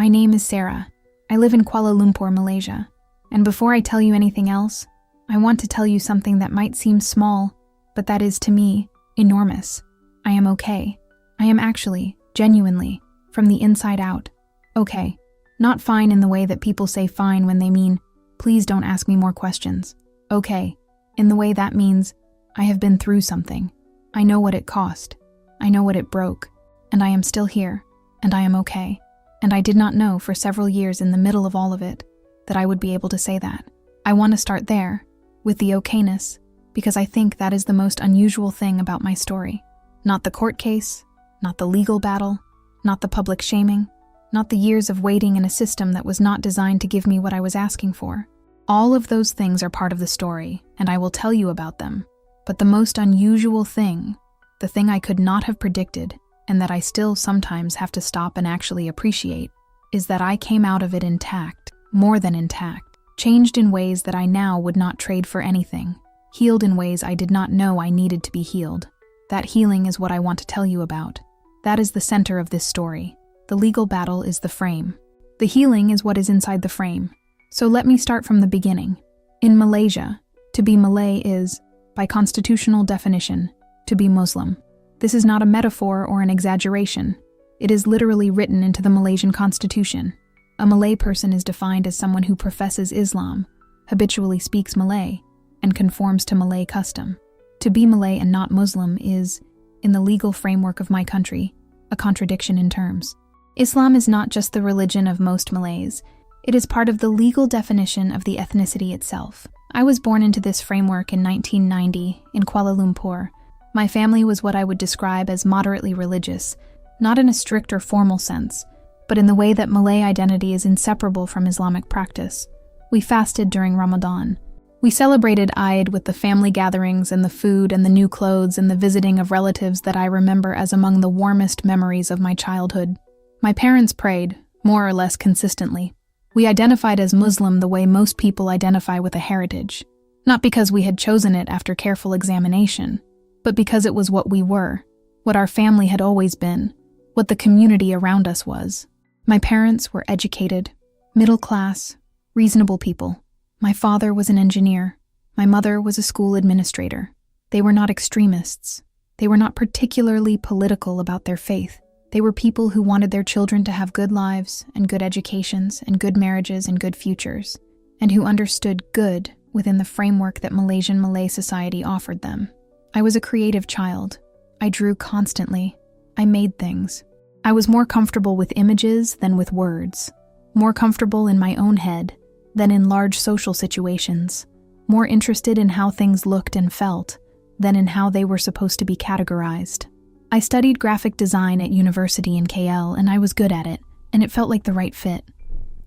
My name is Sara. I live in Kuala Lumpur, Malaysia. And before I tell you anything else, I want to tell you something that might seem small, but that is to me, enormous. I am okay. I am actually, genuinely, from the inside out, okay. Not fine in the way that people say fine when they mean, please don't ask me more questions. Okay, in the way that means, I have been through something. I know what it cost. I know what it broke. And I am still here. And I am okay. And I did not know for several years in the middle of all of it that I would be able to say that. I want to start there, with the okayness, because I think that is the most unusual thing about my story. Not the court case, not the legal battle, not the public shaming, not the years of waiting in a system that was not designed to give me what I was asking for. All of those things are part of the story, and I will tell you about them. But the most unusual thing, the thing I could not have predicted, and that I still sometimes have to stop and actually appreciate, is that I came out of it intact, more than intact, changed in ways that I now would not trade for anything, healed in ways I did not know I needed to be healed. That healing is what I want to tell you about. That is the center of this story. The legal battle is the frame. The healing is what is inside the frame. So let me start from the beginning. In Malaysia, to be Malay is, by constitutional definition, to be Muslim. This is not a metaphor or an exaggeration. It is literally written into the Malaysian constitution. A Malay person is defined as someone who professes Islam, habitually speaks Malay, and conforms to Malay custom. To be Malay and not Muslim is, in the legal framework of my country, a contradiction in terms. Islam is not just the religion of most Malays. It is part of the legal definition of the ethnicity itself. I was born into this framework in 1990 in Kuala Lumpur. My family was what I would describe as moderately religious, not in a strict or formal sense, but in the way that Malay identity is inseparable from Islamic practice. We fasted during Ramadan. We celebrated Eid with the family gatherings and the food and the new clothes and the visiting of relatives that I remember as among the warmest memories of my childhood. My parents prayed, more or less consistently. We identified as Muslim the way most people identify with a heritage, not because we had chosen it after careful examination, but because it was what we were, what our family had always been, what the community around us was. My parents were educated, middle class, reasonable people. My father was an engineer. My mother was a school administrator. They were not extremists. They were not particularly political about their faith. They were people who wanted their children to have good lives and good educations and good marriages and good futures, and who understood good within the framework that Malaysian Malay society offered them. I was a creative child. I drew constantly. I made things. I was more comfortable with images than with words, more comfortable in my own head than in large social situations, more interested in how things looked and felt than in how they were supposed to be categorized. I studied graphic design at university in KL, and I was good at it, and it felt like the right fit.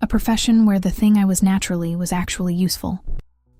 A profession where the thing I was naturally was actually useful.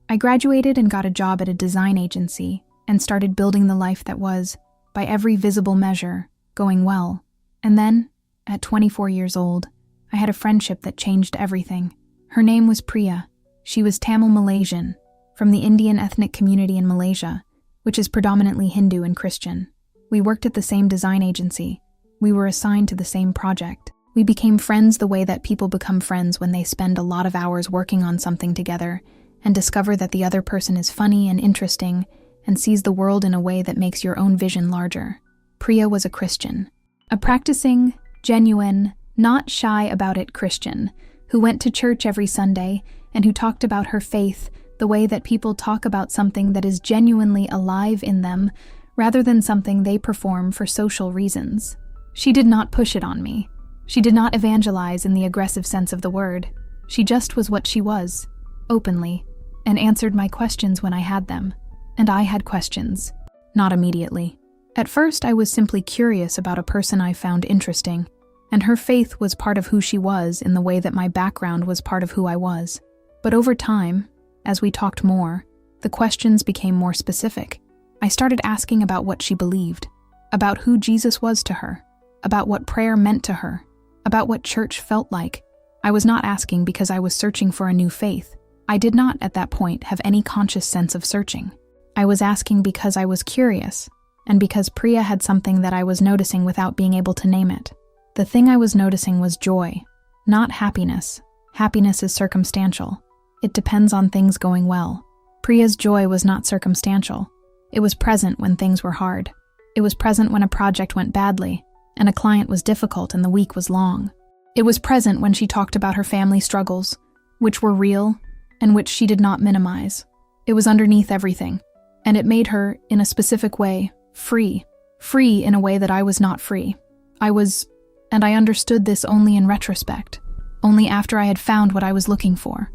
I graduated and got a job at a design agency and started building the life that was, by every visible measure, going well. And then, at 24 years old, I had a friendship that changed everything. Her name was Priya. She was Tamil Malaysian, from the Indian ethnic community in Malaysia, which is predominantly Hindu and Christian. We worked at the same design agency. We were assigned to the same project. We became friends the way that people become friends when they spend a lot of hours working on something together and discover that the other person is funny and interesting and sees the world in a way that makes your own vision larger. Priya was a Christian. A practicing, genuine, not shy about it Christian, who went to church every Sunday and who talked about her faith the way that people talk about something that is genuinely alive in them rather than something they perform for social reasons. She did not push it on me. She did not evangelize in the aggressive sense of the word. She just was what she was, openly, and answered my questions when I had them. And I had questions, not immediately. At first, I was simply curious about a person I found interesting, and her faith was part of who she was in the way that my background was part of who I was. But over time, as we talked more, the questions became more specific. I started asking about what she believed, about who Jesus was to her, about what prayer meant to her, about what church felt like. I was not asking because I was searching for a new faith. I did not, at that point, have any conscious sense of searching. I was asking because I was curious, and because Priya had something that I was noticing without being able to name it. The thing I was noticing was joy. Not happiness. Happiness is circumstantial. It depends on things going well. Priya's joy was not circumstantial. It was present when things were hard. It was present when a project went badly, and a client was difficult and the week was long. It was present when she talked about her family struggles, which were real and which she did not minimize. It was underneath everything, and it made her, in a specific way, free. Free in a way that I was not free. And I understood this only in retrospect, only after I had found what I was looking for.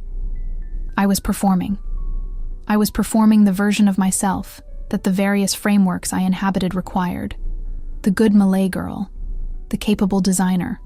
I was performing. I was performing the version of myself that the various frameworks I inhabited required. The good Malay girl, the capable designer,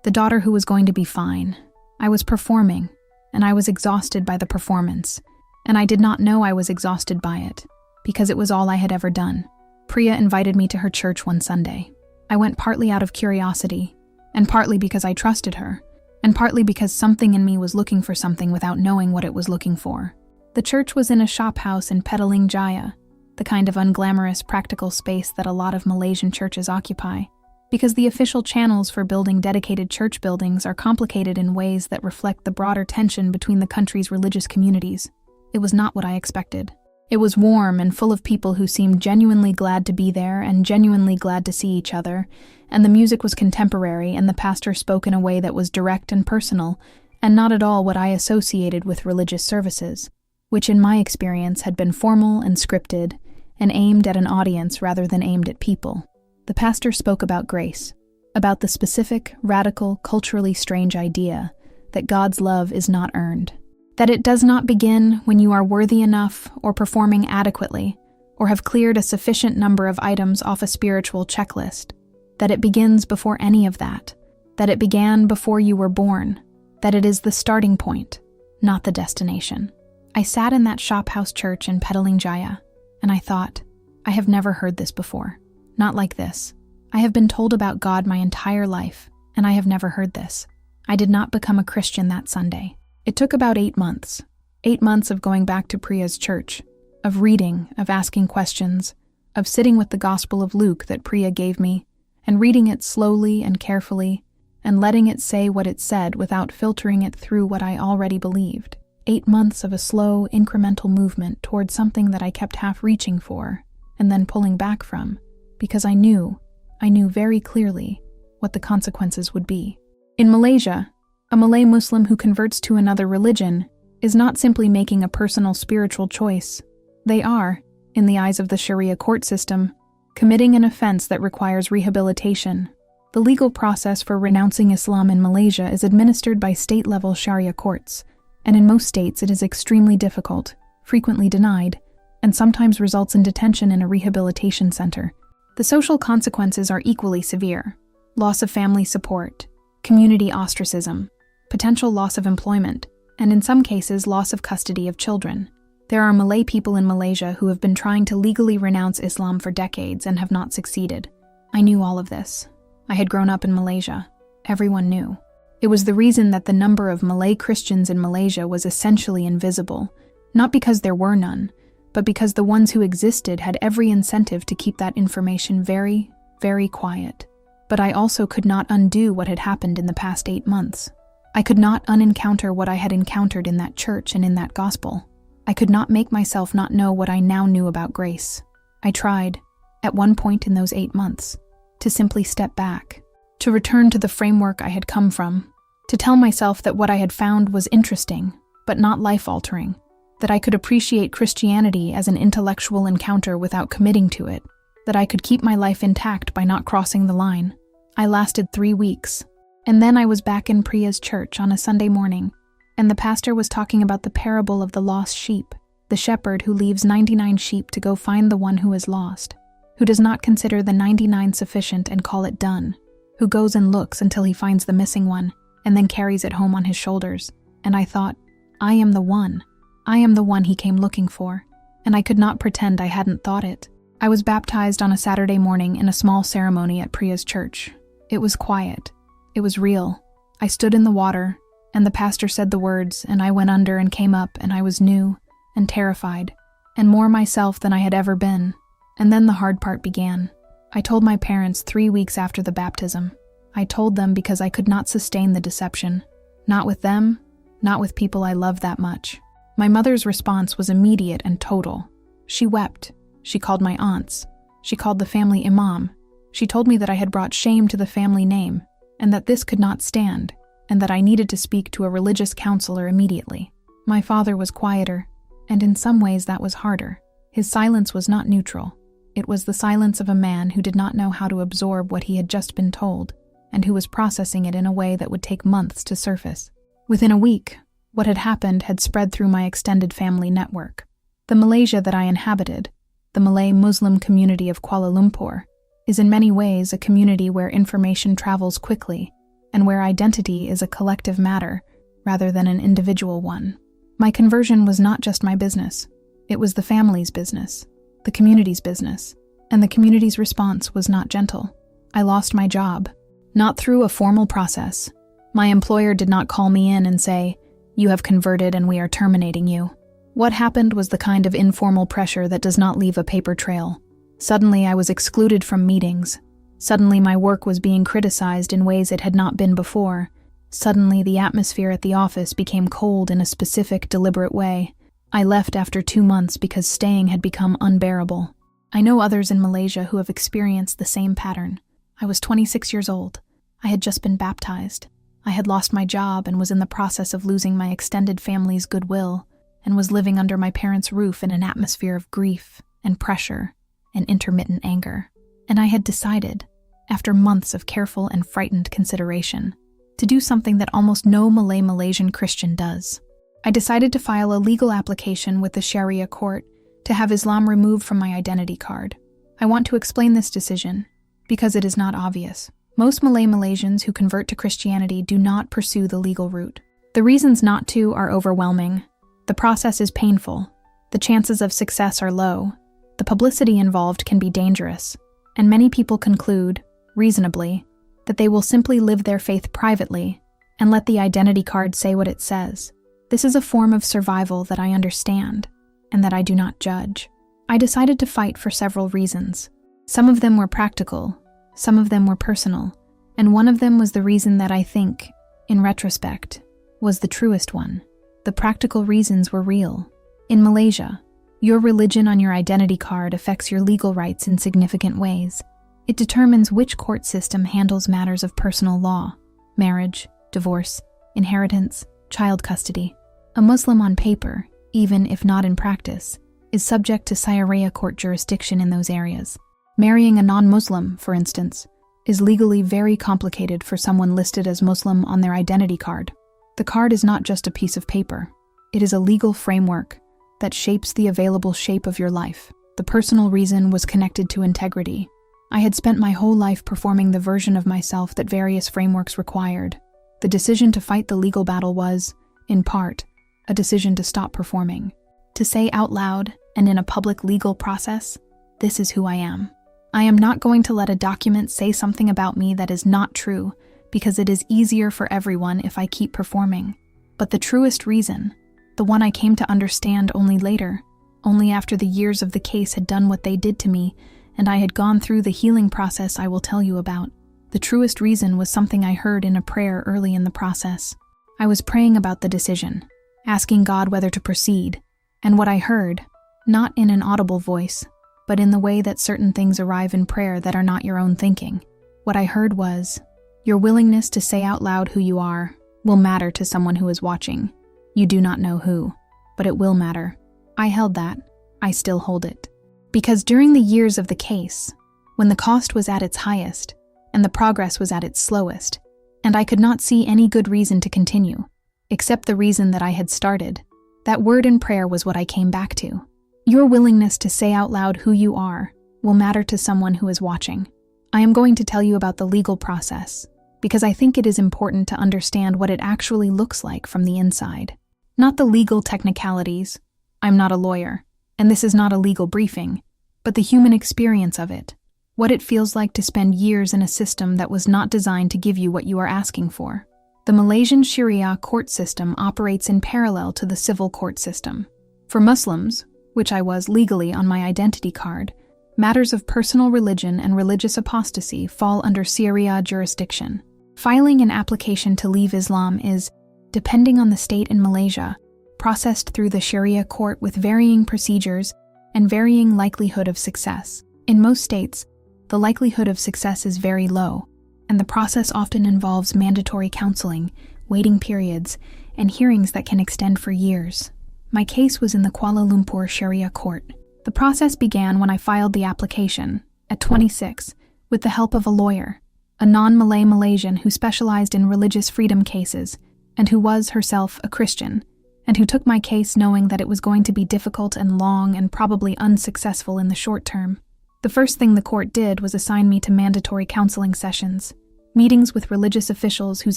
the daughter who was going to be fine. I was performing, and I was exhausted by the performance, and I did not know I was exhausted by it, because it was all I had ever done. Priya invited me to her church one Sunday. I went partly out of curiosity, and partly because I trusted her, and partly because something in me was looking for something without knowing what it was looking for. The church was in a shop house in Petaling Jaya, the kind of unglamorous, practical space that a lot of Malaysian churches occupy, because the official channels for building dedicated church buildings are complicated in ways that reflect the broader tension between the country's religious communities. It was not what I expected. It was warm and full of people who seemed genuinely glad to be there and genuinely glad to see each other, and the music was contemporary and the pastor spoke in a way that was direct and personal, and not at all what I associated with religious services, which in my experience had been formal and scripted, and aimed at an audience rather than aimed at people. The pastor spoke about grace, about the specific, radical, culturally strange idea that God's love is not earned. That it does not begin when you are worthy enough or performing adequately or have cleared a sufficient number of items off a spiritual checklist. That it begins before any of that. That it began before you were born. That it is the starting point, not the destination. I sat in that shophouse church in Petaling Jaya, and I thought, I have never heard this before. Not like this. I have been told about God my entire life, and I have never heard this. I did not become a Christian that Sunday. It took about 8 months. 8 months of going back to Priya's church, of reading, of asking questions, of sitting with the Gospel of Luke that Priya gave me, and reading it slowly and carefully, and letting it say what it said without filtering it through what I already believed. 8 months of a slow, incremental movement toward something that I kept half reaching for, and then pulling back from, because I knew very clearly what the consequences would be. In Malaysia, a Malay Muslim who converts to another religion is not simply making a personal spiritual choice. They are, in the eyes of the Sharia court system, committing an offense that requires rehabilitation. The legal process for renouncing Islam in Malaysia is administered by state-level Sharia courts, and in most states it is extremely difficult, frequently denied, and sometimes results in detention in a rehabilitation center. The social consequences are equally severe: loss of family support, community ostracism, potential loss of employment, and in some cases loss of custody of children. There are Malay people in Malaysia who have been trying to legally renounce Islam for decades and have not succeeded. I knew all of this. I had grown up in Malaysia. Everyone knew. It was the reason that the number of Malay Christians in Malaysia was essentially invisible, not because there were none, but because the ones who existed had every incentive to keep that information very, very quiet. But I also could not undo what had happened in the past 8 months. I could not unencounter what I had encountered in that church and in that gospel. I could not make myself not know what I now knew about grace. I tried, at one point in those 8 months, to simply step back, to return to the framework I had come from, to tell myself that what I had found was interesting, but not life-altering, that I could appreciate Christianity as an intellectual encounter without committing to it, that I could keep my life intact by not crossing the line. I lasted 3 weeks, and then I was back in Priya's church on a Sunday morning, and the pastor was talking about the parable of the lost sheep, the shepherd who leaves 99 sheep to go find the one who is lost, who does not consider the 99 sufficient and call it done, who goes and looks until he finds the missing one, and then carries it home on his shoulders. And I thought, I am the one. I am the one he came looking for, and I could not pretend I hadn't thought it. I was baptized on a Saturday morning in a small ceremony at Priya's church. It was quiet. It was real. I stood in the water, and the pastor said the words, and I went under and came up, and I was new and terrified, and more myself than I had ever been. And then the hard part began. I told my parents 3 weeks after the baptism. I told them because I could not sustain the deception. Not with them, not with people I loved that much. My mother's response was immediate and total. She wept. She called my aunts. She called the family imam. She told me that I had brought shame to the family name, and that this could not stand, and that I needed to speak to a religious counselor immediately. My father was quieter, and in some ways that was harder. His silence was not neutral. It was the silence of a man who did not know how to absorb what he had just been told, and who was processing it in a way that would take months to surface. Within a week, what had happened had spread through my extended family network. The Malaysia that I inhabited, the Malay Muslim community of Kuala Lumpur, is in many ways a community where information travels quickly and where identity is a collective matter rather than an individual one. My conversion was not just my business. It was the family's business, the community's business, and the community's response was not gentle. I lost my job, not through a formal process. My employer did not call me in and say, "You have converted and we are terminating you." What happened was the kind of informal pressure that does not leave a paper trail. Suddenly I was excluded from meetings. Suddenly my work was being criticized in ways it had not been before. Suddenly the atmosphere at the office became cold in a specific, deliberate way. I left after 2 months because staying had become unbearable. I know others in Malaysia who have experienced the same pattern. I was 26 years old. I had just been baptized. I had lost my job and was in the process of losing my extended family's goodwill, and was living under my parents' roof in an atmosphere of grief and pressure and intermittent anger. And I had decided, after months of careful and frightened consideration, to do something that almost no Malay Malaysian Christian does. I decided to file a legal application with the Syariah court to have Islam removed from my identity card. I want to explain this decision because it is not obvious. Most Malay Malaysians who convert to Christianity do not pursue the legal route. The reasons not to are overwhelming. The process is painful. The chances of success are low. The publicity involved can be dangerous. And many people conclude, reasonably, that they will simply live their faith privately and let the identity card say what it says. This is a form of survival that I understand and that I do not judge. I decided to fight for several reasons. Some of them were practical, some of them were personal, and one of them was the reason that I think, in retrospect, was the truest one. The practical reasons were real. In Malaysia, your religion on your identity card affects your legal rights in significant ways. It determines which court system handles matters of personal law, marriage, divorce, inheritance, child custody. A Muslim on paper, even if not in practice, is subject to Syariah court jurisdiction in those areas. Marrying a non-Muslim, for instance, is legally very complicated for someone listed as Muslim on their identity card. The card is not just a piece of paper. It is a legal framework that shapes the available shape of your life. The personal reason was connected to integrity. I had spent my whole life performing the version of myself that various frameworks required. The decision to fight the legal battle was, in part, a decision to stop performing. To say out loud and in a public legal process, "This is who I am." I am not going to let a document say something about me that is not true, because it is easier for everyone if I keep performing. But the truest reason, the one I came to understand only later, only after the years of the case had done what they did to me, and I had gone through the healing process I will tell you about. The truest reason was something I heard in a prayer early in the process. I was praying about the decision, asking God whether to proceed, and what I heard, not in an audible voice, but in the way that certain things arrive in prayer that are not your own thinking. What I heard was, your willingness to say out loud who you are will matter to someone who is watching. You do not know who, but it will matter. I held that. I still hold it. Because during the years of the case, when the cost was at its highest, and the progress was at its slowest, and I could not see any good reason to continue, except the reason that I had started, that word in prayer was what I came back to. Your willingness to say out loud who you are will matter to someone who is watching. I am going to tell you about the legal process, because I think it is important to understand what it actually looks like from the inside. Not the legal technicalities. I'm not a lawyer, and this is not a legal briefing, but the human experience of it. What it feels like to spend years in a system that was not designed to give you what you are asking for. The Malaysian Syariah court system operates in parallel to the civil court system. For Muslims, which I was legally on my identity card, Matters of personal religion and religious apostasy fall under Syariah jurisdiction. Filing an application to leave Islam is, depending on the state in Malaysia, processed through the Syariah court with varying procedures and varying likelihood of success. In most states, the likelihood of success is very low, and the process often involves mandatory counseling, waiting periods, and hearings that can extend for years. My case was in the Kuala Lumpur Syariah court. The process began when I filed the application, at 26, with the help of a lawyer, a non-Malay Malaysian who specialized in religious freedom cases, and who was herself a Christian, and who took my case knowing that it was going to be difficult and long and probably unsuccessful in the short term. The first thing the court did was assign me to mandatory counseling sessions, meetings with religious officials whose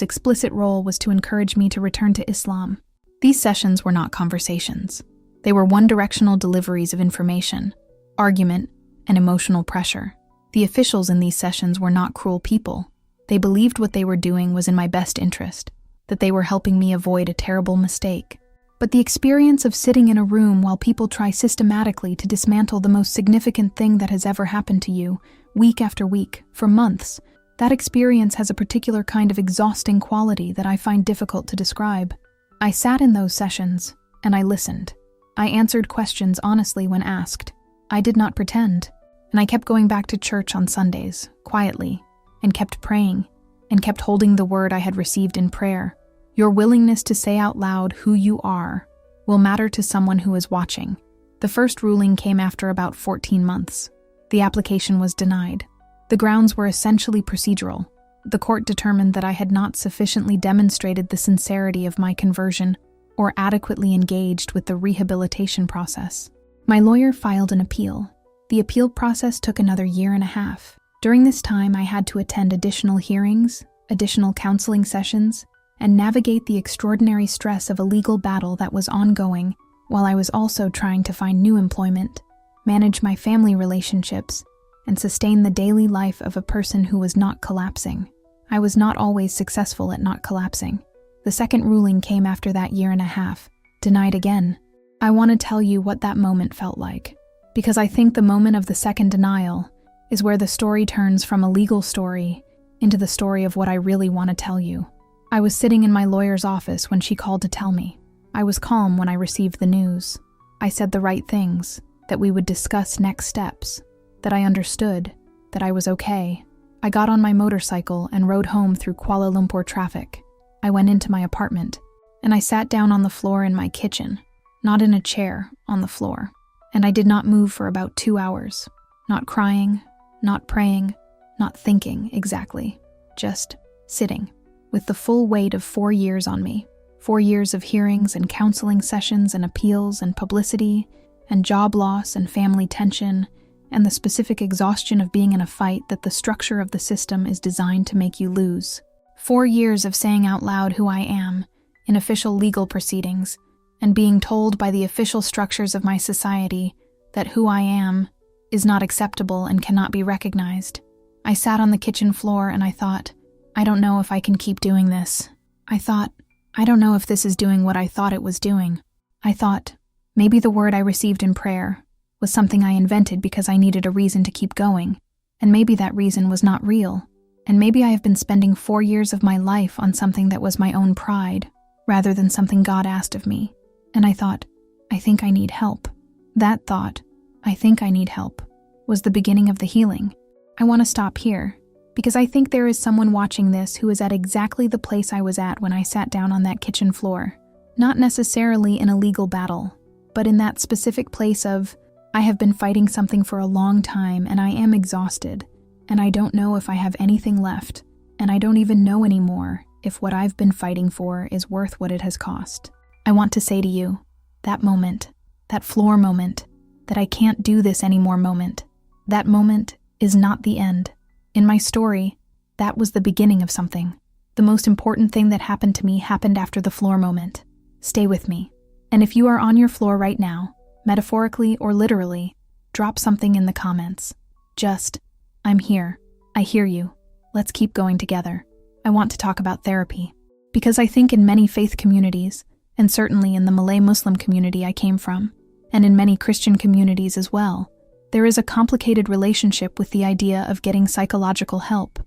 explicit role was to encourage me to return to Islam. These sessions were not conversations. They were one-directional deliveries of information, argument, and emotional pressure. The officials in these sessions were not cruel people. They believed what they were doing was in my best interest, that they were helping me avoid a terrible mistake. But the experience of sitting in a room while people try systematically to dismantle the most significant thing that has ever happened to you, week after week, for months, that experience has a particular kind of exhausting quality that I find difficult to describe. I sat in those sessions, and I listened. I answered questions honestly when asked. I did not pretend, and I kept going back to church on Sundays, quietly, and kept praying, and kept holding the word I had received in prayer. Your willingness to say out loud who you are will matter to someone who is watching. The first ruling came after about 14 months. The application was denied. The grounds were essentially procedural. The court determined that I had not sufficiently demonstrated the sincerity of my conversion or adequately engaged with the rehabilitation process. My lawyer filed an appeal. The appeal process took another 1.5 years. During this time, I had to attend additional hearings, additional counseling sessions, and navigate the extraordinary stress of a legal battle that was ongoing, while I was also trying to find new employment, manage my family relationships, and sustain the daily life of a person who was not collapsing. I was not always successful at not collapsing. The second ruling came after that 1.5 years, denied again. I want to tell you what that moment felt like, because I think the moment of the second denial is where the story turns from a legal story into the story of what I really want to tell you. I was sitting in my lawyer's office when she called to tell me. I was calm when I received the news. I said the right things, that we would discuss next steps, that I understood, that I was okay. I got on my motorcycle and rode home through Kuala Lumpur traffic. I went into my apartment, and I sat down on the floor in my kitchen, not in a chair, on the floor. And I did not move for about 2 hours, not crying, not praying, not thinking exactly, just sitting, with the full weight of 4 years on me. 4 years of hearings and counseling sessions and appeals and publicity and job loss and family tension and the specific exhaustion of being in a fight that the structure of the system is designed to make you lose. 4 years of saying out loud who I am in official legal proceedings and being told by the official structures of my society that who I am is not acceptable and cannot be recognized. I sat on the kitchen floor and I thought, I don't know if I can keep doing this. I thought, I don't know if this is doing what I thought it was doing. I thought, maybe the word I received in prayer was something I invented because I needed a reason to keep going, and maybe that reason was not real. And maybe I have been spending 4 years of my life on something that was my own pride, rather than something God asked of me. And I thought, I think I need help. That thought, I think I need help, was the beginning of the healing. I want to stop here, because I think there is someone watching this who is at exactly the place I was at when I sat down on that kitchen floor. Not necessarily in a legal battle, but in that specific place of, I have been fighting something for a long time and I am exhausted. And I don't know if I have anything left, and I don't even know anymore if what I've been fighting for is worth what it has cost. I want to say to you, that moment, that floor moment, that I can't do this anymore moment, that moment is not the end. In my story, that was the beginning of something. The most important thing that happened to me happened after the floor moment. Stay with me. And if you are on your floor right now, metaphorically or literally, drop something in the comments. Just, I'm here. I hear you. Let's keep going together. I want to talk about therapy, because I think in many faith communities, and certainly in the Malay Muslim community I came from, and in many Christian communities as well, There is a complicated relationship with the idea of getting psychological help.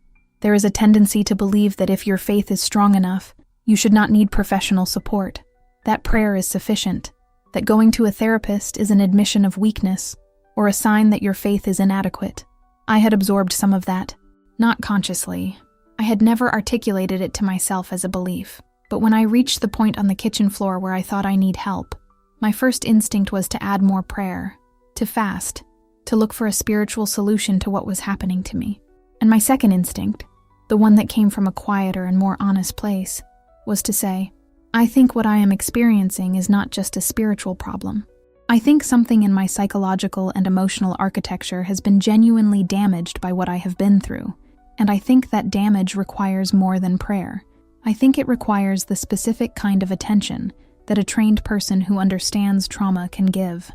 There is a tendency to believe that if your faith is strong enough, you should not need professional support, that prayer is sufficient, that going to a therapist is an admission of weakness, or a sign that your faith is inadequate. I had absorbed some of that, not consciously. I had never articulated it to myself as a belief, but when I reached the point on the kitchen floor where I thought I need help, my first instinct was to add more prayer, to fast, to look for a spiritual solution to what was happening to me. And my second instinct, the one that came from a quieter and more honest place, was to say, I think what I am experiencing is not just a spiritual problem. I think something in my psychological and emotional architecture has been genuinely damaged by what I have been through, and I think that damage requires more than prayer. I think it requires the specific kind of attention that a trained person who understands trauma can give.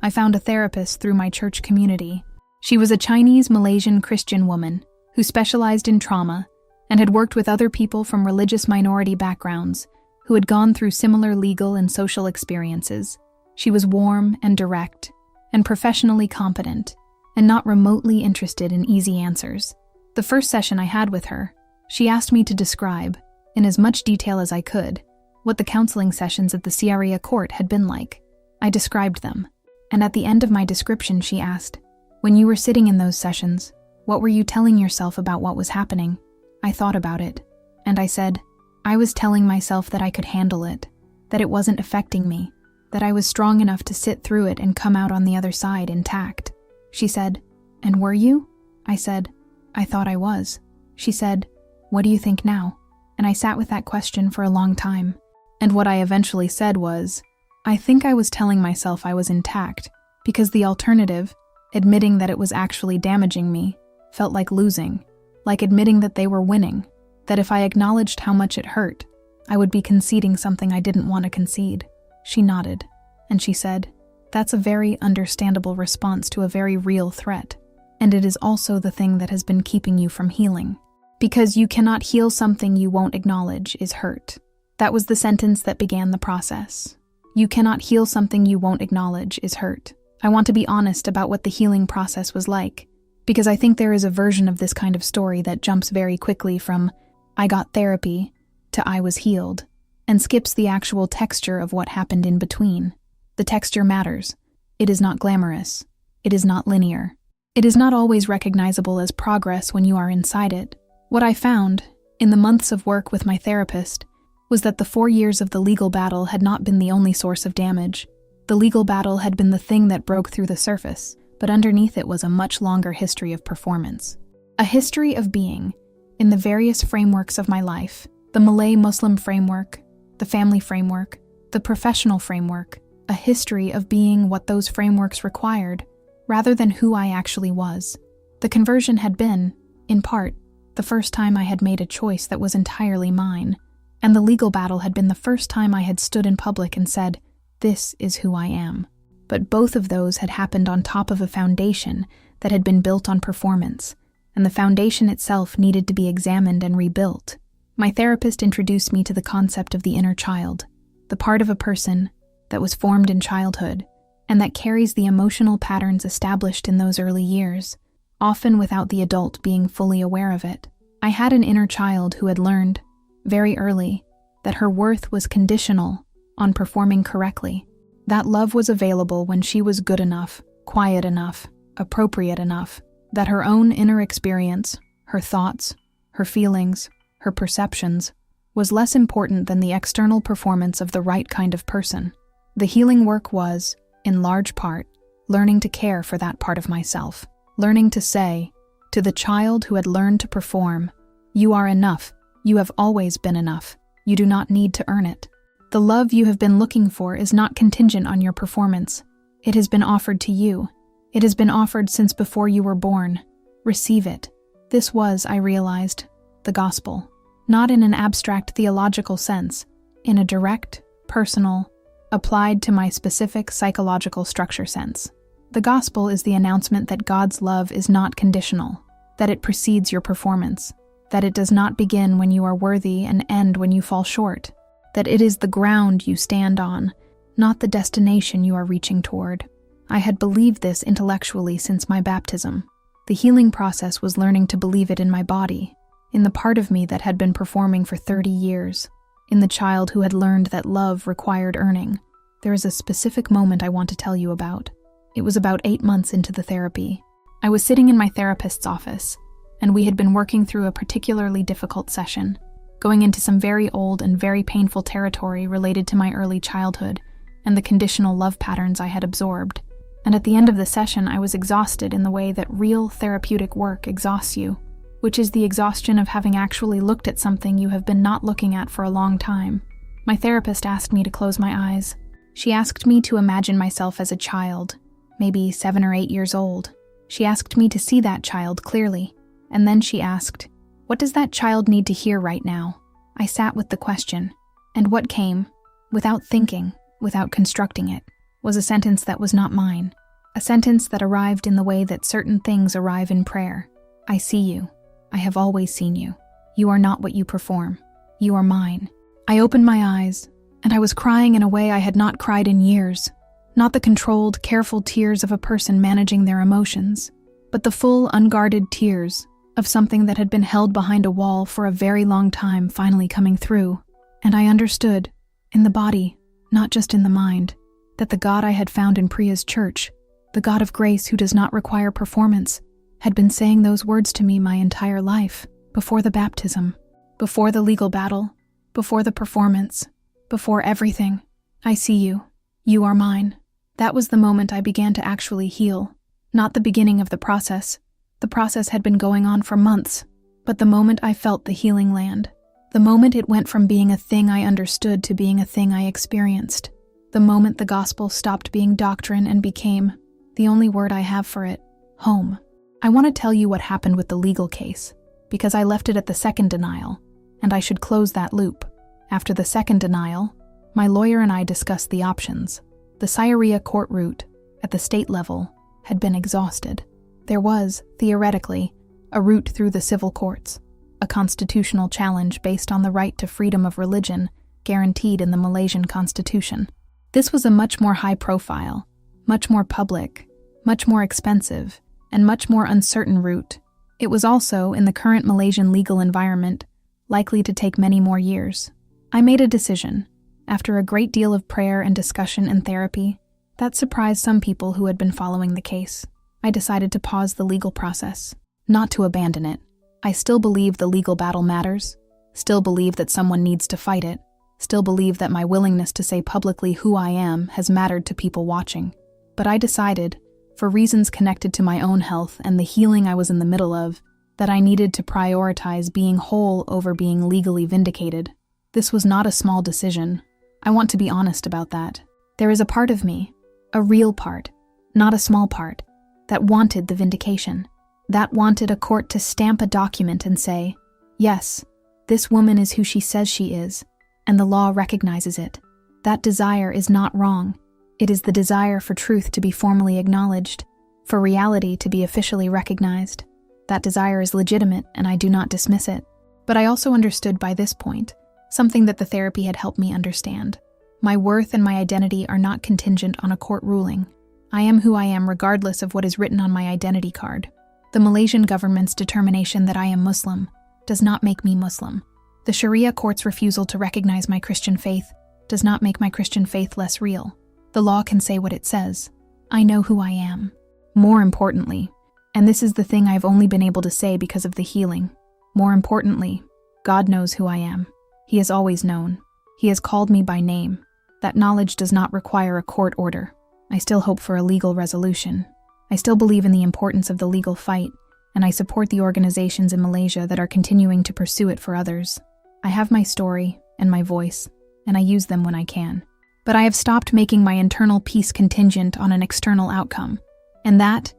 I found a therapist through my church community. She was a Chinese Malaysian Christian woman who specialized in trauma and had worked with other people from religious minority backgrounds who had gone through similar legal and social experiences. She was warm and direct and professionally competent and not remotely interested in easy answers. The first session I had with her, she asked me to describe, in as much detail as I could, what the counseling sessions at the Syariah court had been like. I described them, and at the end of my description she asked, when you were sitting in those sessions, what were you telling yourself about what was happening? I thought about it, and I said, I was telling myself that I could handle it, that it wasn't affecting me, that I was strong enough to sit through it and come out on the other side intact. She said, and were you? I said, I thought I was. She said, what do you think now? And I sat with that question for a long time, and what I eventually said was, I think I was telling myself I was intact, because the alternative, admitting that it was actually damaging me, felt like losing, like admitting that they were winning, that if I acknowledged how much it hurt, I would be conceding something I didn't want to concede. She nodded, and she said, that's a very understandable response to a very real threat, and it is also the thing that has been keeping you from healing. Because you cannot heal something you won't acknowledge is hurt. That was the sentence that began the process. You cannot heal something you won't acknowledge is hurt. I want to be honest about what the healing process was like, because I think there is a version of this kind of story that jumps very quickly from I got therapy to I was healed, and skips the actual texture of what happened in between. The texture matters. It is not glamorous. It is not linear. It is not always recognizable as progress when you are inside it. What I found, in the months of work with my therapist, was that the 4 years of the legal battle had not been the only source of damage. The legal battle had been the thing that broke through the surface, but underneath it was a much longer history of performance. A history of being, in the various frameworks of my life, the Malay Muslim framework, the family framework, the professional framework, a history of being what those frameworks required, rather than who I actually was. The conversion had been, in part, the first time I had made a choice that was entirely mine, and the legal battle had been the first time I had stood in public and said, this is who I am. But both of those had happened on top of a foundation that had been built on performance, and the foundation itself needed to be examined and rebuilt. My therapist introduced me to the concept of the inner child, the part of a person that was formed in childhood, and that carries the emotional patterns established in those early years, often without the adult being fully aware of it. I had an inner child who had learned, very early, that her worth was conditional on performing correctly. That love was available when she was good enough, quiet enough, appropriate enough, that her own inner experience, her thoughts, her feelings, her perceptions, was less important than the external performance of the right kind of person. The healing work was, in large part, learning to care for that part of myself, learning to say, to the child who had learned to perform, you are enough, you have always been enough, you do not need to earn it. The love you have been looking for is not contingent on your performance. It has been offered to you. It has been offered since before you were born. Receive it. This was, I realized, the gospel. Not in an abstract theological sense, in a direct, personal, applied to my specific psychological structure sense. The gospel is the announcement that God's love is not conditional, that it precedes your performance, that it does not begin when you are worthy and end when you fall short, that it is the ground you stand on, not the destination you are reaching toward. I had believed this intellectually since my baptism. The healing process was learning to believe it in my body, in the part of me that had been performing for 30 years, in the child who had learned that love required earning. There is a specific moment I want to tell you about. It was about 8 months into the therapy. I was sitting in my therapist's office, and we had been working through a particularly difficult session, going into some very old and very painful territory related to my early childhood and the conditional love patterns I had absorbed. And at the end of the session, I was exhausted in the way that real therapeutic work exhausts you, which is the exhaustion of having actually looked at something you have been not looking at for a long time. My therapist asked me to close my eyes. She asked me to imagine myself as a child, maybe 7 or 8 years old. She asked me to see that child clearly, and then she asked, "What does that child need to hear right now?" I sat with the question, and what came, without thinking, without constructing it, was a sentence that was not mine, a sentence that arrived in the way that certain things arrive in prayer. I see you. I have always seen you. You are not what you perform. You are mine. I opened my eyes, and I was crying in a way I had not cried in years, not the controlled, careful tears of a person managing their emotions, but the full, unguarded tears of something that had been held behind a wall for a very long time finally coming through. And I understood, in the body, not just in the mind, that the God I had found in Priya's church, the God of grace who does not require performance, had been saying those words to me my entire life, before the baptism, before the legal battle, before the performance, before everything. I see you. You are mine. That was the moment I began to actually heal, not the beginning of the process. The process had been going on for months, but the moment I felt the healing land, the moment it went from being a thing I understood to being a thing I experienced, the moment the gospel stopped being doctrine and became, the only word I have for it, home. I want to tell you what happened with the legal case, because I left it at the second denial, and I should close that loop. After the second denial, my lawyer and I discussed the options. The Syariah court route, at the state level, had been exhausted. There was, theoretically, a route through the civil courts, a constitutional challenge based on the right to freedom of religion guaranteed in the Malaysian constitution. This was a much more high-profile, much more public, much more expensive, and much more uncertain route. It was also, in the current Malaysian legal environment, likely to take many more years. I made a decision, after a great deal of prayer and discussion and therapy, that surprised some people who had been following the case. I decided to pause the legal process, not to abandon it. I still believe the legal battle matters, still believe that someone needs to fight it, still believe that my willingness to say publicly who I am has mattered to people watching. But I decided, for reasons connected to my own health and the healing I was in the middle of, that I needed to prioritize being whole over being legally vindicated. This was not a small decision. I want to be honest about that. There is a part of me, a real part, not a small part, that wanted the vindication, that wanted a court to stamp a document and say, yes, this woman is who she says she is, and the law recognizes it. That desire is not wrong. It is the desire for truth to be formally acknowledged, for reality to be officially recognized. That desire is legitimate, and I do not dismiss it. But I also understood by this point something that the therapy had helped me understand. My worth and my identity are not contingent on a court ruling. I am who I am regardless of what is written on my identity card. The Malaysian government's determination that I am Muslim does not make me Muslim. The Sharia court's refusal to recognize my Christian faith does not make my Christian faith less real. The law can say what it says. I know who I am. More importantly, and this is the thing I've only been able to say because of the healing, more importantly, God knows who I am. He has always known. He has called me by name. That knowledge does not require a court order. I still hope for a legal resolution. I still believe in the importance of the legal fight, and I support the organizations in Malaysia that are continuing to pursue it for others. I have my story and my voice, and I use them when I can. But I have stopped making my internal peace contingent on an external outcome. And that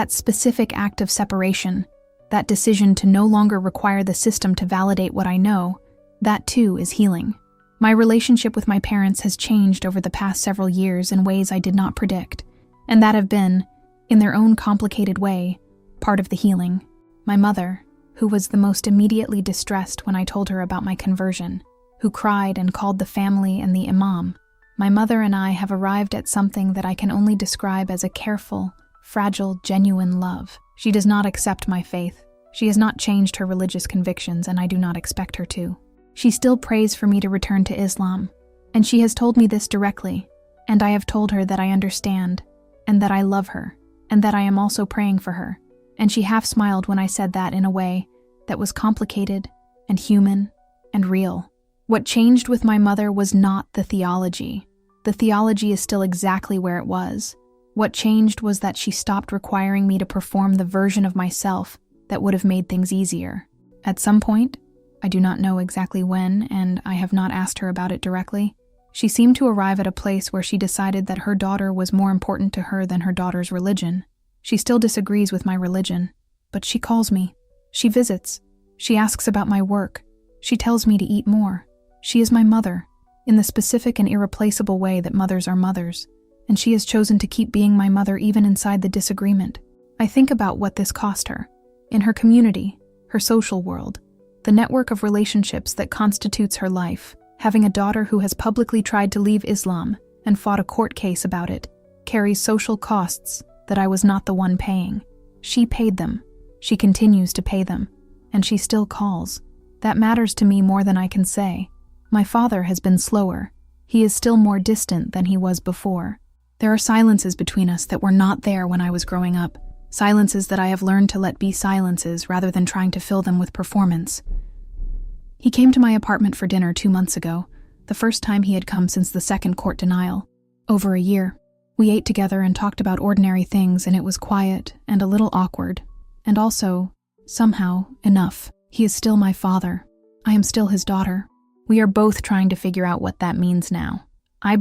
specific act of separation, that decision to no longer require the system to validate what I know, that too is healing. My relationship with my parents has changed over the past several years in ways I did not predict, and that have been, in their own complicated way, part of the healing. My mother, who was the most immediately distressed when I told her about my conversion, who cried and called the family and the imam, My mother and I have arrived at something that I can only describe as a careful, fragile, genuine love. She does not accept my faith. She has not changed her religious convictions, and I do not expect her to. She still prays for me to return to Islam, and she has told me this directly, and I have told her that I understand, and that I love her, and that I am also praying for her, and she half smiled when I said that in a way that was complicated and human and real. What changed with my mother was not the theology. The theology is still exactly where it was. What changed was that she stopped requiring me to perform the version of myself that would have made things easier. At some point, I do not know exactly when, and I have not asked her about it directly, she seemed to arrive at a place where she decided that her daughter was more important to her than her daughter's religion. She still disagrees with my religion, but she calls me. She visits. She asks about my work. She tells me to eat more. She is my mother, in the specific and irreplaceable way that mothers are mothers, and she has chosen to keep being my mother even inside the disagreement. I think about what this cost her. In her community, her social world, the network of relationships that constitutes her life, having a daughter who has publicly tried to leave Islam and fought a court case about it, carries social costs that I was not the one paying. She paid them. She continues to pay them. And she still calls. That matters to me more than I can say. My father has been slower. He is still more distant than he was before. There are silences between us that were not there when I was growing up. Silences that I have learned to let be silences rather than trying to fill them with performance. He came to my apartment for dinner 2 months ago, the first time he had come since the second court denial. Over a year. We ate together and talked about ordinary things, and it was quiet and a little awkward. And also, somehow, enough. He is still my father. I am still his daughter. We are both trying to figure out what that means now. I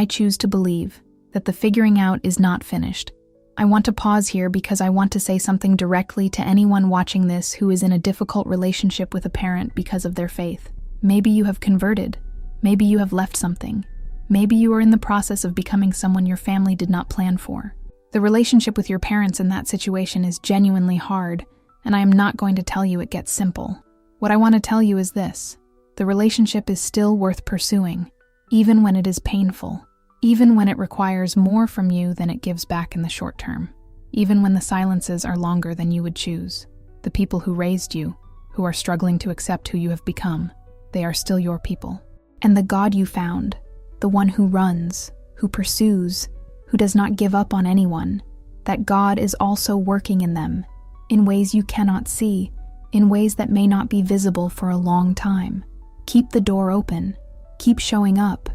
choose to believe, that the figuring out is not finished. I want to pause here because I want to say something directly to anyone watching this who is in a difficult relationship with a parent because of their faith. Maybe you have converted. Maybe you have left something. Maybe you are in the process of becoming someone your family did not plan for. The relationship with your parents in that situation is genuinely hard, and I am not going to tell you it gets simple. What I want to tell you is this: the relationship is still worth pursuing, even when it is painful, even when it requires more from you than it gives back in the short term, even when the silences are longer than you would choose. The people who raised you, who are struggling to accept who you have become, they are still your people. And the God you found, the one who runs, who pursues, who does not give up on anyone, that God is also working in them, in ways you cannot see, in ways that may not be visible for a long time. Keep the door open. Keep showing up.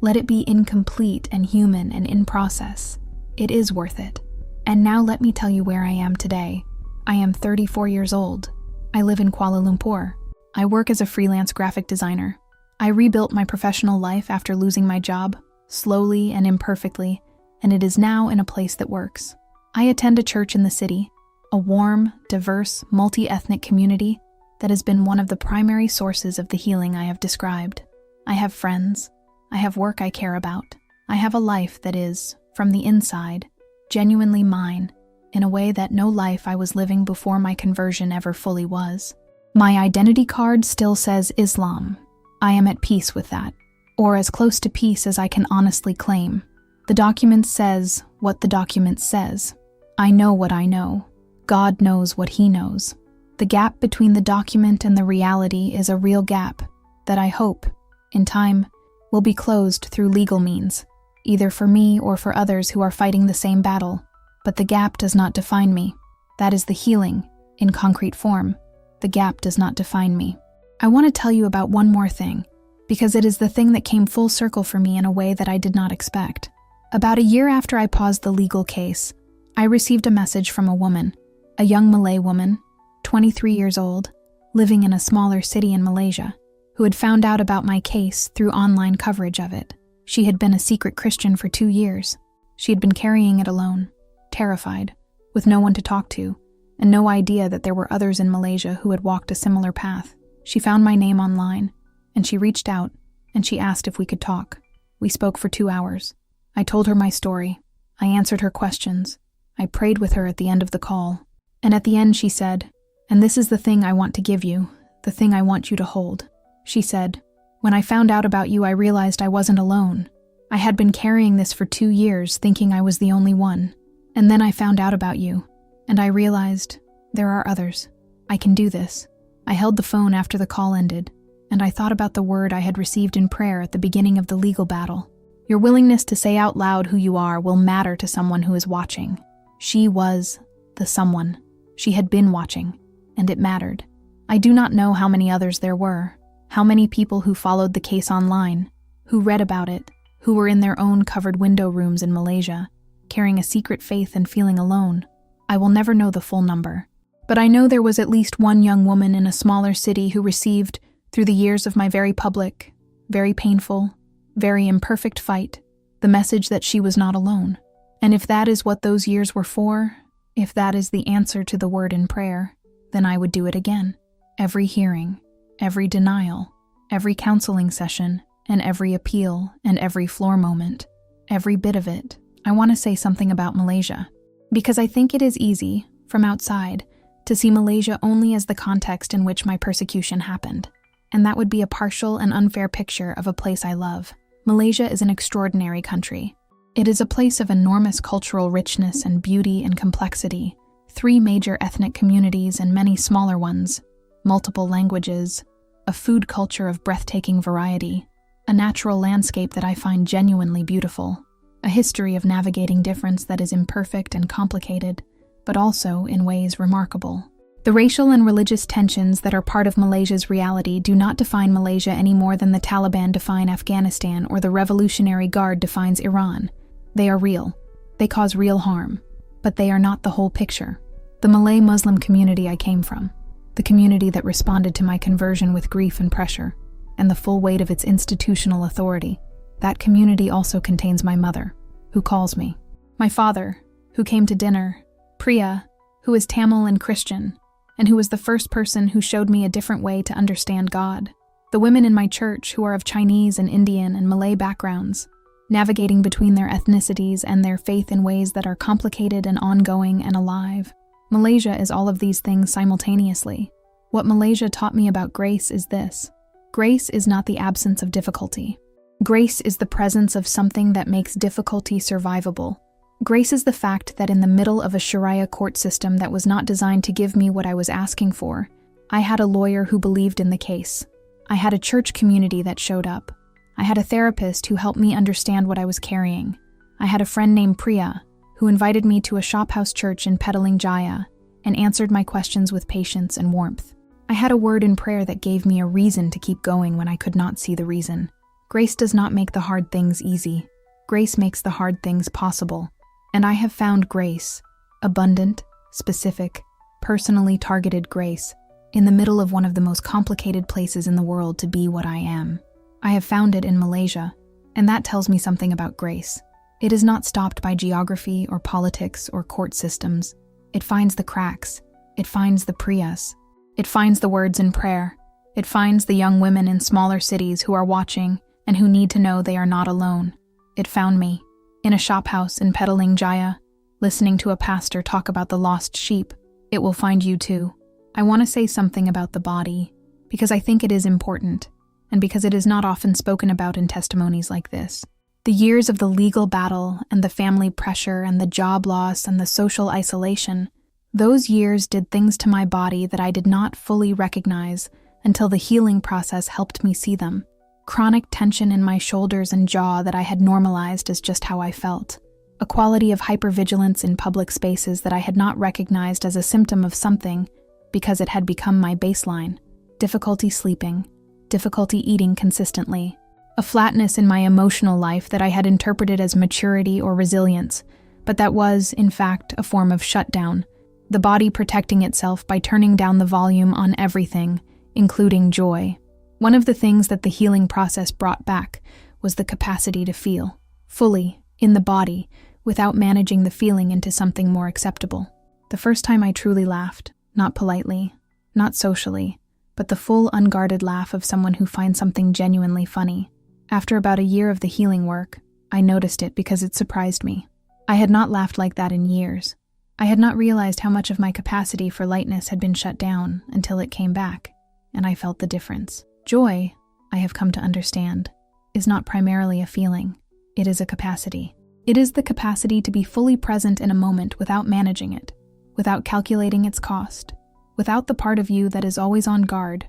Let it be incomplete and human and in process. It is worth it. And now let me tell you where I am today. I am 34 years old. I live in Kuala Lumpur. I work as a freelance graphic designer. I rebuilt my professional life after losing my job, slowly and imperfectly, and it is now in a place that works. I attend a church in the city, a warm, diverse, multi-ethnic community that has been one of the primary sources of the healing I have described. I have friends. I have work I care about. I have a life that is, from the inside, genuinely mine, in a way that no life I was living before my conversion ever fully was. My identity card still says Islam. I am at peace with that, or as close to peace as I can honestly claim. The document says what the document says. I know what I know. God knows what he knows. The gap between the document and the reality is a real gap that I hope, in time, will be closed through legal means, either for me or for others who are fighting the same battle. But the gap does not define me. That is the healing, in concrete form. The gap does not define me. I want to tell you about one more thing, because it is the thing that came full circle for me in a way that I did not expect. About a year after I paused the legal case, I received a message from a woman, a young Malay woman, 23 years old, living in a smaller city in Malaysia, who had found out about my case through online coverage of it. She had been a secret Christian for 2 years. She had been carrying it alone, terrified, with no one to talk to, and no idea that there were others in Malaysia who had walked a similar path. She found my name online, and she reached out, and she asked if we could talk. We spoke for 2 hours. I told her my story. I answered her questions. I prayed with her at the end of the call. And at the end she said, "And this is the thing I want to give you, the thing I want you to hold." She said, "When I found out about you, I realized I wasn't alone. I had been carrying this for 2 years, thinking I was the only one. And then I found out about you, and I realized there are others. I can do this. I held the phone after the call ended, and I thought about the word I had received in prayer at the beginning of the legal battle. Your willingness to say out loud who you are will matter to someone who is watching. She was the someone. She had been watching, and it mattered. I do not know how many others there were, how many people who followed the case online, who read about it, who were in their own covered window rooms in Malaysia, carrying a secret faith and feeling alone. I will never know the full number. But I know there was at least one young woman in a smaller city who received, through the years of my very public, very painful, very imperfect fight, the message that she was not alone. And if that is what those years were for, if that is the answer to the word in prayer, then I would do it again. Every hearing, every denial, every counseling session, and every appeal, and every floor moment, every bit of it. I want to say something about Malaysia, because I think it is easy, from outside, to see Malaysia only as the context in which my persecution happened, and that would be a partial and unfair picture of a place I love. Malaysia is an extraordinary country. It is a place of enormous cultural richness and beauty and complexity, 3 major ethnic communities and many smaller ones, multiple languages, a food culture of breathtaking variety, a natural landscape that I find genuinely beautiful, a history of navigating difference that is imperfect and complicated, but also, in ways, remarkable. The racial and religious tensions that are part of Malaysia's reality do not define Malaysia any more than the Taliban define Afghanistan or the Revolutionary Guard defines Iran. They are real. They cause real harm. But they are not the whole picture. The Malay Muslim community I came from, the community that responded to my conversion with grief and pressure, and the full weight of its institutional authority, that community also contains my mother, who calls me, my father, who came to dinner, Priya, who is Tamil and Christian, and who was the first person who showed me a different way to understand God, the women in my church who are of Chinese and Indian and Malay backgrounds, navigating between their ethnicities and their faith in ways that are complicated and ongoing and alive. Malaysia is all of these things simultaneously. What Malaysia taught me about grace is this. Grace is not the absence of difficulty. Grace is the presence of something that makes difficulty survivable. Grace is the fact that in the middle of a Syariah court system that was not designed to give me what I was asking for, I had a lawyer who believed in the case. I had a church community that showed up. I had a therapist who helped me understand what I was carrying. I had a friend named Priya, who invited me to a shophouse church in Petaling Jaya and answered my questions with patience and warmth. I had a word in prayer that gave me a reason to keep going when I could not see the reason. Grace does not make the hard things easy. Grace makes the hard things possible. And I have found grace, abundant, specific, personally targeted grace, in the middle of one of the most complicated places in the world to be what I am. I have found it in Malaysia, and that tells me something about grace. It is not stopped by geography or politics or court systems. It finds the cracks. It finds the Priyas. It finds the words in prayer. It finds the young women in smaller cities who are watching and who need to know they are not alone. It found me, in a shophouse in Petaling Jaya, listening to a pastor talk about the lost sheep. It will find you too. I want to say something about the body, because I think it is important, and because it is not often spoken about in testimonies like this. The years of the legal battle and the family pressure and the job loss and the social isolation, those years did things to my body that I did not fully recognize until the healing process helped me see them. Chronic tension in my shoulders and jaw that I had normalized as just how I felt. A quality of hypervigilance in public spaces that I had not recognized as a symptom of something because it had become my baseline. Difficulty sleeping, difficulty eating consistently. A flatness in my emotional life that I had interpreted as maturity or resilience, but that was, in fact, a form of shutdown. The body protecting itself by turning down the volume on everything, including joy. One of the things that the healing process brought back was the capacity to feel, fully, in the body, without managing the feeling into something more acceptable. The first time I truly laughed, not politely, not socially, but the full unguarded laugh of someone who finds something genuinely funny. After about a year of the healing work, I noticed it because it surprised me. I had not laughed like that in years. I had not realized how much of my capacity for lightness had been shut down until it came back, and I felt the difference. Joy, I have come to understand, is not primarily a feeling. It is a capacity. It is the capacity to be fully present in a moment without managing it, without calculating its cost, without the part of you that is always on guard,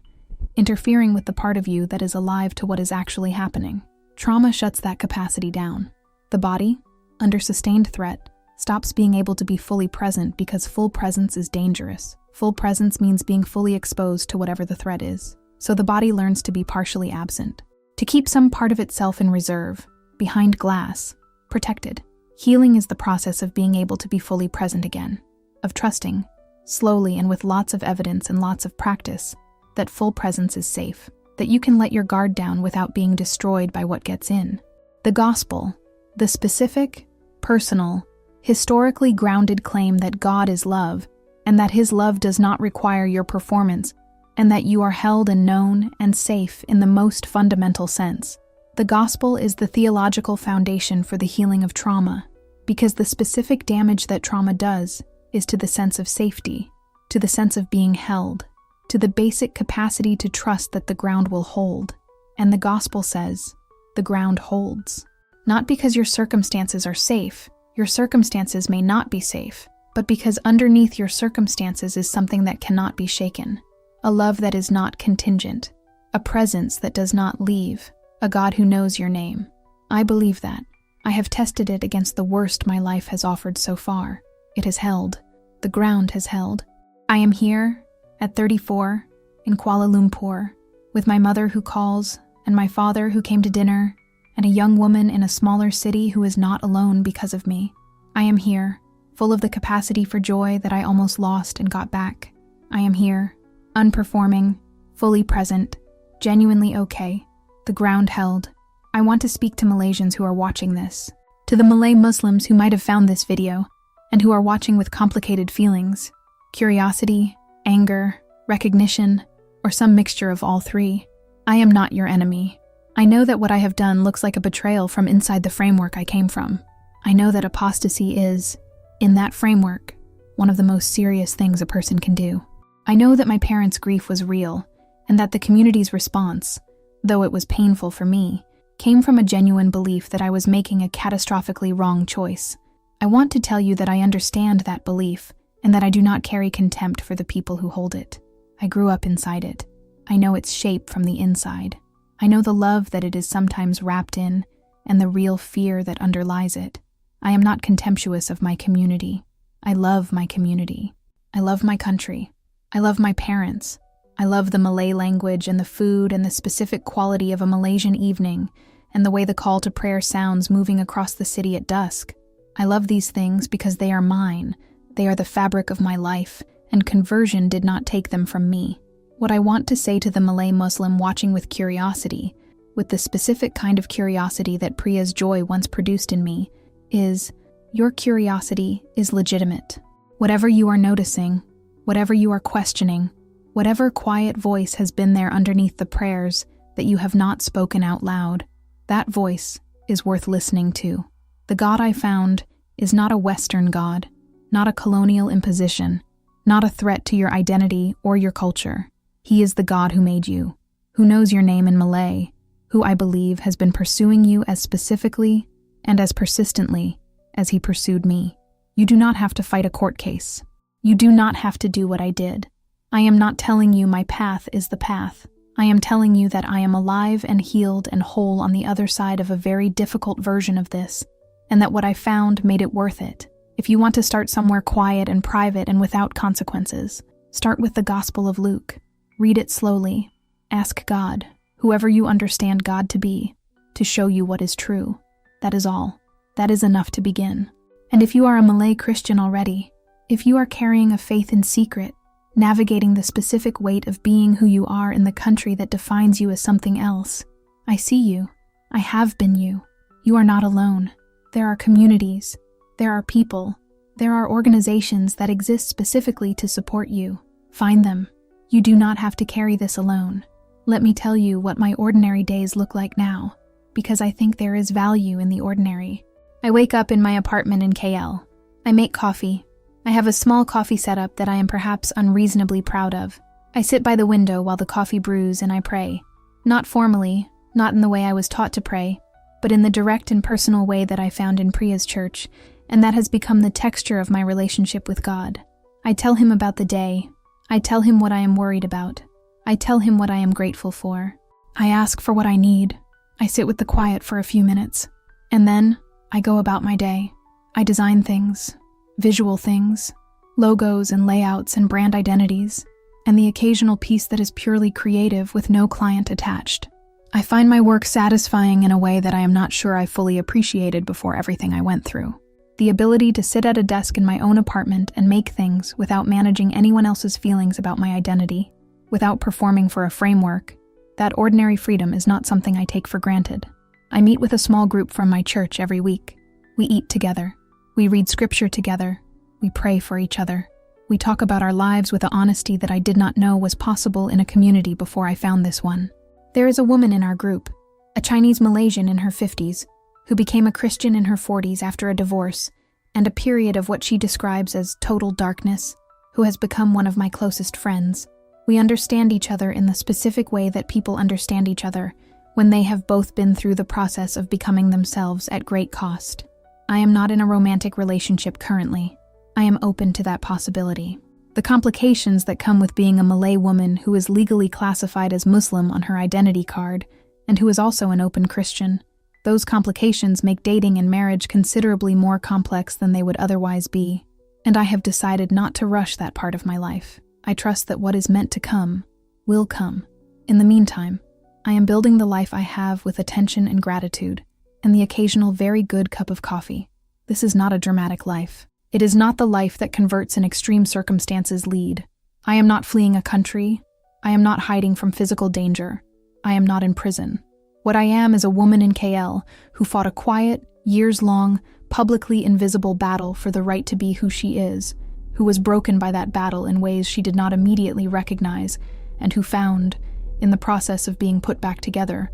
interfering with the part of you that is alive to what is actually happening. Trauma shuts that capacity down. The body, under sustained threat, stops being able to be fully present because full presence is dangerous. Full presence means being fully exposed to whatever the threat is. So the body learns to be partially absent, to keep some part of itself in reserve, behind glass, protected. Healing is the process of being able to be fully present again, of trusting, slowly and with lots of evidence and lots of practice, that full presence is safe, that you can let your guard down without being destroyed by what gets in. The gospel, the specific, personal, historically grounded claim that God is love, and that His love does not require your performance, and that you are held and known and safe in the most fundamental sense. The gospel is the theological foundation for the healing of trauma, because the specific damage that trauma does is to the sense of safety, to the sense of being held, to the basic capacity to trust that the ground will hold. And the gospel says, the ground holds. Not because your circumstances are safe, your circumstances may not be safe, but because underneath your circumstances is something that cannot be shaken, a love that is not contingent, a presence that does not leave, a God who knows your name. I believe that. I have tested it against the worst my life has offered so far. It has held. The ground has held. I am here, at 34, in Kuala Lumpur, with my mother who calls, and my father who came to dinner, and a young woman in a smaller city who is not alone because of me. I am here, full of the capacity for joy that I almost lost and got back. I am here, unperforming, fully present, genuinely okay. The ground held. I want to speak to Malaysians who are watching this, to the Malay Muslims who might have found this video, and who are watching with complicated feelings, curiosity, anger, recognition, or some mixture of all three. I am not your enemy. I know that what I have done looks like a betrayal from inside the framework I came from. I know that apostasy is, in that framework, one of the most serious things a person can do. I know that my parents' grief was real, and that the community's response, though it was painful for me, came from a genuine belief that I was making a catastrophically wrong choice. I want to tell you that I understand that belief, and that I do not carry contempt for the people who hold it. I grew up inside it. I know its shape from the inside. I know the love that it is sometimes wrapped in, and the real fear that underlies it. I am not contemptuous of my community. I love my community. I love my country. I love my parents. I love the Malay language and the food and the specific quality of a Malaysian evening and the way the call to prayer sounds moving across the city at dusk. I love these things because they are mine. They are the fabric of my life, and conversion did not take them from me. What I want to say to the Malay Muslim watching with curiosity, with the specific kind of curiosity that Priya's joy once produced in me, is, your curiosity is legitimate. Whatever you are noticing, whatever you are questioning, whatever quiet voice has been there underneath the prayers that you have not spoken out loud, that voice is worth listening to. The God I found is not a Western God, not a colonial imposition, not a threat to your identity or your culture. He is the God who made you, who knows your name in Malay, who I believe has been pursuing you as specifically and as persistently as He pursued me. You do not have to fight a court case. You do not have to do what I did. I am not telling you my path is the path. I am telling you that I am alive and healed and whole on the other side of a very difficult version of this, and that what I found made it worth it. If you want to start somewhere quiet and private and without consequences, start with the Gospel of Luke. Read it slowly. Ask God, whoever you understand God to be, to show you what is true. That is all. That is enough to begin. And if you are a Malay Christian already, if you are carrying a faith in secret, navigating the specific weight of being who you are in the country that defines you as something else, I see you. I have been you. You are not alone. There are communities. There are people. There are organizations that exist specifically to support you. Find them. You do not have to carry this alone. Let me tell you what my ordinary days look like now, because I think there is value in the ordinary. I wake up in my apartment in KL. I make coffee. I have a small coffee setup that I am perhaps unreasonably proud of. I sit by the window while the coffee brews and I pray. Not formally, not in the way I was taught to pray, but in the direct and personal way that I found in Priya's church, and that has become the texture of my relationship with God. I tell him about the day. I tell him what I am worried about. I tell him what I am grateful for. I ask for what I need. I sit with the quiet for a few minutes. And then I go about my day. I design things, visual things, logos and layouts and brand identities, and the occasional piece that is purely creative with no client attached. I find my work satisfying in a way that I am not sure I fully appreciated before everything I went through. The ability to sit at a desk in my own apartment and make things without managing anyone else's feelings about my identity, without performing for a framework, that ordinary freedom is not something I take for granted. I meet with a small group from my church every week. We eat together. We read scripture together. We pray for each other. We talk about our lives with an honesty that I did not know was possible in a community before I found this one. There is a woman in our group, a Chinese Malaysian in her 50s, who became a Christian in her 40s after a divorce and a period of what she describes as total darkness, who has become one of my closest friends. We understand each other in the specific way that people understand each other when they have both been through the process of becoming themselves at great cost. I am not in a romantic relationship currently. I am open to that possibility. The complications that come with being a Malay woman who is legally classified as Muslim on her identity card and who is also an open Christian, those complications make dating and marriage considerably more complex than they would otherwise be, and I have decided not to rush that part of my life. I trust that what is meant to come will come. In the meantime, I am building the life I have with attention and gratitude, and the occasional very good cup of coffee. This is not a dramatic life. It is not the life that converts in extreme circumstances lead. I am not fleeing a country. I am not hiding from physical danger. I am not in prison. What I am is a woman in KL who fought a quiet, years-long, publicly invisible battle for the right to be who she is, who was broken by that battle in ways she did not immediately recognize, and who found, in the process of being put back together,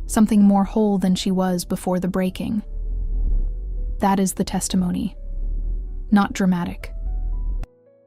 something more whole than she was before the breaking. That is the testimony. Not dramatic.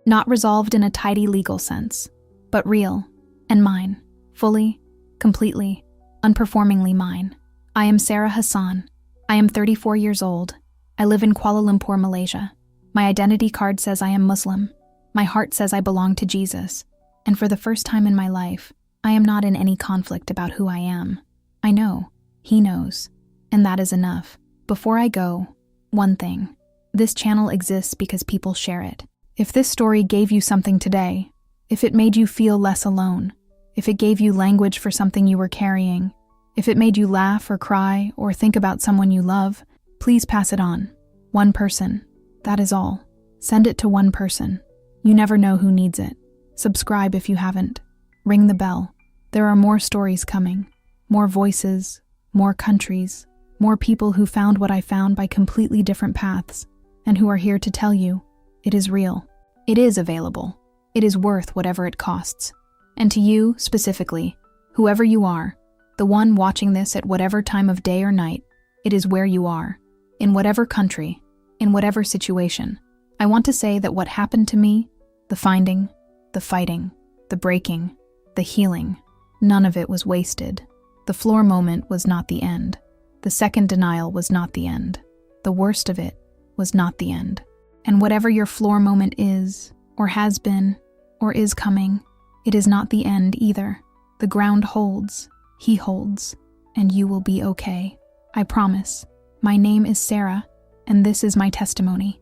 Not resolved in a tidy legal sense, but real, and mine, fully, completely, unperformingly mine. I am Sara Hassan. I am 34 years old. I live in Kuala Lumpur, Malaysia. My identity card says I am Muslim. My heart says I belong to Jesus. And for the first time in my life, I am not in any conflict about who I am. I know. He knows. And that is enough. Before I go, one thing. This channel exists because people share it. If this story gave you something today, if it made you feel less alone, if it gave you language for something you were carrying, if it made you laugh or cry or think about someone you love, please pass it on. One person. That is all. Send it to one person. You never know who needs it. Subscribe if you haven't. Ring the bell. There are more stories coming. More voices, more countries, more people who found what I found by completely different paths, and who are here to tell you, it is real. It is available. It is worth whatever it costs. And to you, specifically, whoever you are, the one watching this at whatever time of day or night, it is where you are, in whatever country, in whatever situation. I want to say that what happened to me, the finding, the fighting, the breaking, the healing, none of it was wasted. The floor moment was not the end. The second denial was not the end. The worst of it was not the end. And whatever your floor moment is, or has been, or is coming, it is not the end either. The ground holds, he holds, and you will be okay. I promise. My name is Sara, and this is my testimony.